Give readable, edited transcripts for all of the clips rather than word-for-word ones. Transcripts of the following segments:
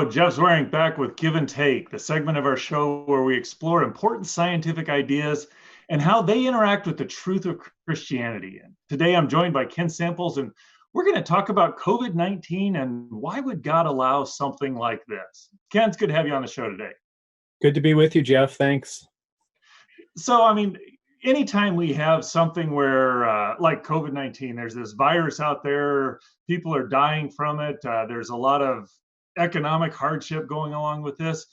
Jeff Swearing back with Give and Take, the segment of our show where we explore important scientific ideas and how they interact with the truth of Christianity. And today I'm joined by Ken Samples, and we're going to talk about COVID-19 and why would God allow something like this. Ken, it's good to have you on the show today. Good to be with you, Jeff. Thanks. So, anytime we have something where, like COVID-19, there's this virus out there, people are dying from it, there's a lot of economic hardship going along with this.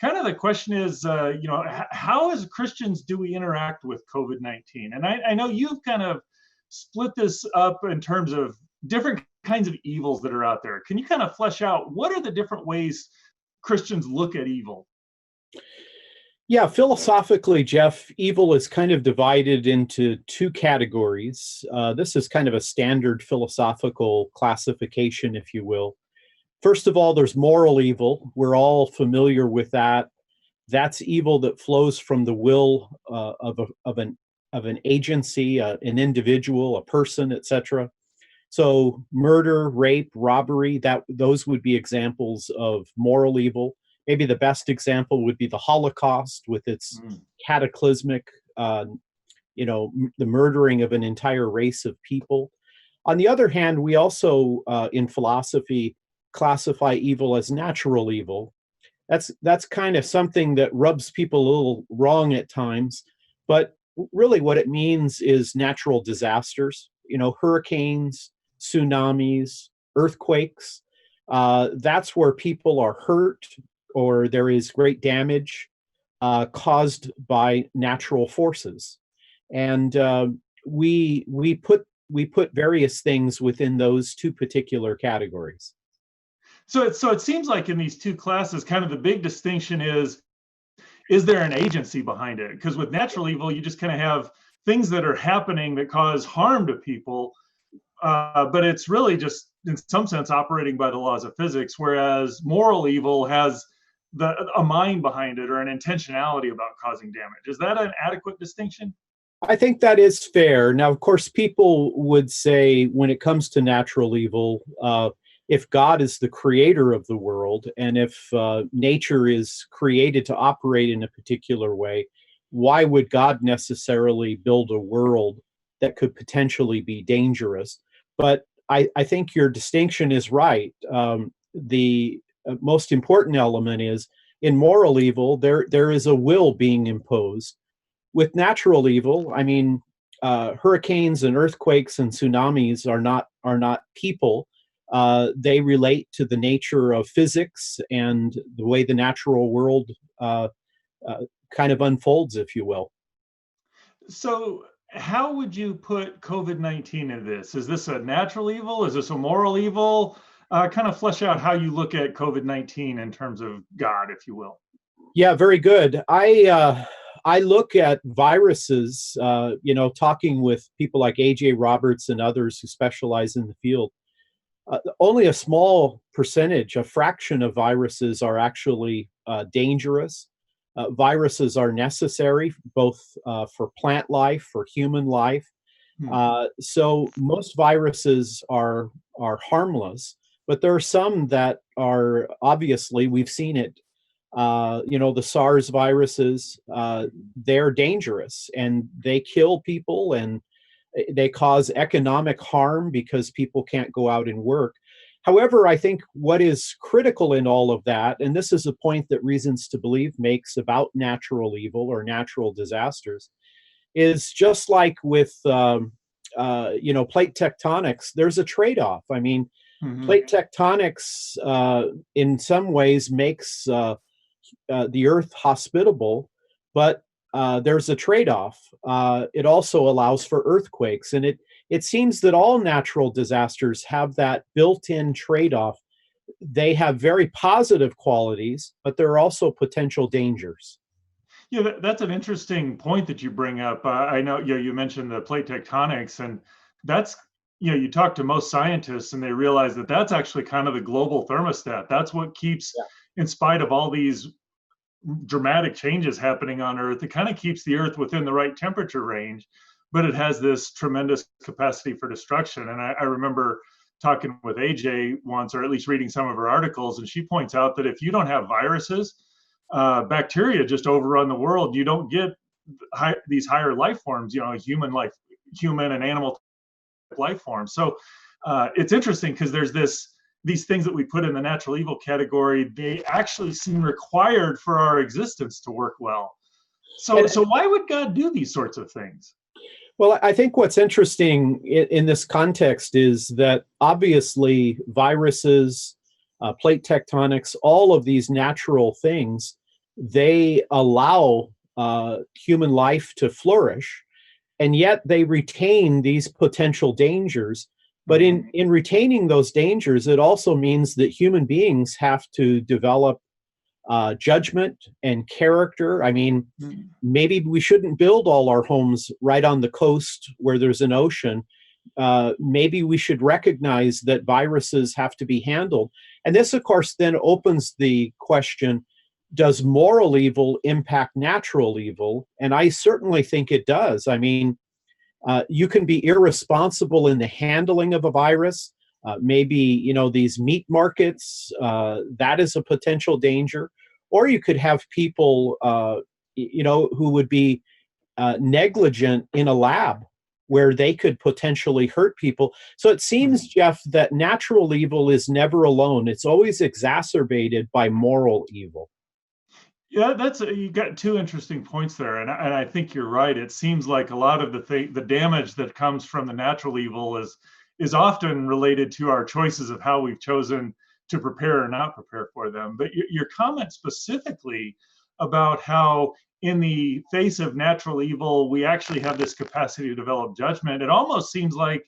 Kind of the question is, how as Christians do we interact with COVID-19? And I know you've kind of split this up in terms of different kinds of evils that are out there. Can you kind of flesh out what are the different ways Christians look at evil? Yeah, philosophically, Jeff, evil is kind of divided into two categories. This is kind of a standard philosophical classification, if you will. First of all, there's moral evil. We're all familiar with that. That's evil that flows from the will of an agency, an individual, a person, etc. So murder, rape, robbery, those would be examples of moral evil. Maybe the best example would be the Holocaust with its cataclysmic, the murdering of an entire race of people. On the other hand, we also, in philosophy, classify evil as natural evil. That's kind of something that rubs people a little wrong at times, but really what it means is natural disasters, hurricanes, tsunamis, earthquakes. That's where people are hurt or there is great damage caused by natural forces. And we put various things within those two particular categories. So it seems like in these two classes, kind of the big distinction is there an agency behind it? Because with natural evil, you just kind of have things that are happening that cause harm to people, but it's really just, in some sense, operating by the laws of physics, whereas moral evil has a mind behind it or an intentionality about causing damage. Is that an adequate distinction? I think that is fair. Now, of course, people would say when it comes to natural evil, if God is the creator of the world, and if nature is created to operate in a particular way, why would God necessarily build a world that could potentially be dangerous? But I think your distinction is right. The most important element is in moral evil, there is a will being imposed. With natural evil, hurricanes and earthquakes and tsunamis are not people. They relate to the nature of physics and the way the natural world kind of unfolds, if you will. So how would you put COVID-19 in this? Is this a natural evil? Is this a moral evil? Kind of flesh out how you look at COVID-19 in terms of God, if you will. Yeah, very good. I look at viruses, talking with people like A.J. Roberts and others who specialize in the field. Only a small percentage, a fraction of viruses are actually dangerous. Viruses are necessary both for plant life, for human life. So most viruses are harmless, but there are some that are obviously, we've seen it. The SARS viruses, they're dangerous and they kill people and they cause economic harm because people can't go out and work. However, I think what is critical in all of that, and this is a point that Reasons to Believe makes about natural evil or natural disasters, is just like with plate tectonics, there's a trade-off. Plate tectonics in some ways makes the earth hospitable, but there's a trade-off. It also allows for earthquakes, and it seems that all natural disasters have that built-in trade-off. They have very positive qualities, but there are also potential dangers. Yeah, that's an interesting point that you bring up. I know you mentioned the plate tectonics, and that's, you talk to most scientists and they realize that that's actually kind of the global thermostat. That's what keeps, in spite of all these dramatic changes happening on Earth, it kind of keeps the Earth within the right temperature range, but it has this tremendous capacity for destruction. And I remember talking with AJ once, or at least reading some of her articles, and she points out that if you don't have viruses, bacteria just overrun the world. You don't get these higher life forms, human and animal life forms. So it's interesting because there's these things that we put in the natural evil category, they actually seem required for our existence to work well. So why would God do these sorts of things? Well, I think what's interesting in this context is that obviously viruses, plate tectonics, all of these natural things, they allow human life to flourish, and yet they retain these potential dangers. But in retaining those dangers, it also means that human beings have to develop judgment and character. I mean, maybe we shouldn't build all our homes right on the coast where there's an ocean. Maybe we should recognize that viruses have to be handled. And this, of course, then opens the question, does moral evil impact natural evil? And I certainly think it does. I mean, you can be irresponsible in the handling of a virus. Maybe, these meat markets, that is a potential danger. Or you could have people, who would be negligent in a lab where they could potentially hurt people. So it seems, Jeff, that natural evil is never alone. It's always exacerbated by moral evil. Yeah, you got two interesting points there, and I think you're right. It seems like a lot of the damage that comes from the natural evil is often related to our choices of how we've chosen to prepare or not prepare for them. But your comment specifically about how in the face of natural evil, we actually have this capacity to develop judgment. It almost seems like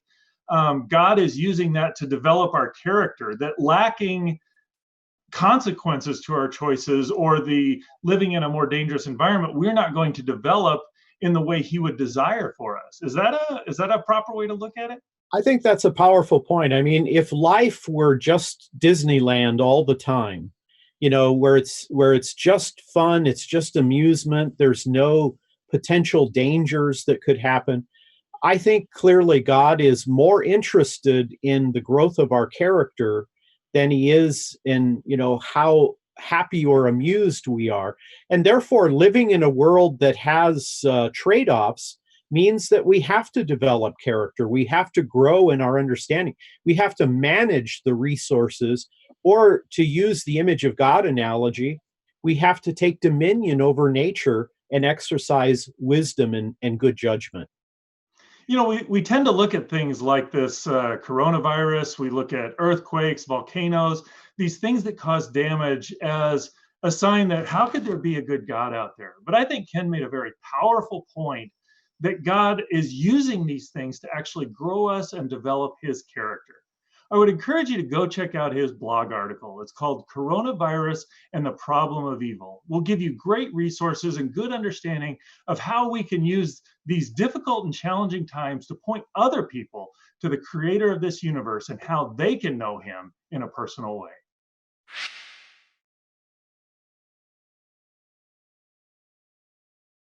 God is using that to develop our character, that lacking consequences to our choices or the living in a more dangerous environment, we're not going to develop in the way he would desire for us. Is that a proper way to look at it? I think that's a powerful point. I mean, if life were just Disneyland all the time, where it's just fun, it's just amusement, there's no potential dangers that could happen, I think clearly God is more interested in the growth of our character than he is in, how happy or amused we are. And therefore, living in a world that has trade-offs means that we have to develop character. We have to grow in our understanding. We have to manage the resources, or to use the image of God analogy, we have to take dominion over nature and exercise wisdom and good judgment. We tend to look at things like this coronavirus. We look at earthquakes, volcanoes, these things that cause damage as a sign that how could there be a good God out there? But I think Ken made a very powerful point that God is using these things to actually grow us and develop his character. I would encourage you to go check out his blog article. It's called Coronavirus and the Problem of Evil. We'll give you great resources and good understanding of how we can use these difficult and challenging times to point other people to the creator of this universe and how they can know him in a personal way.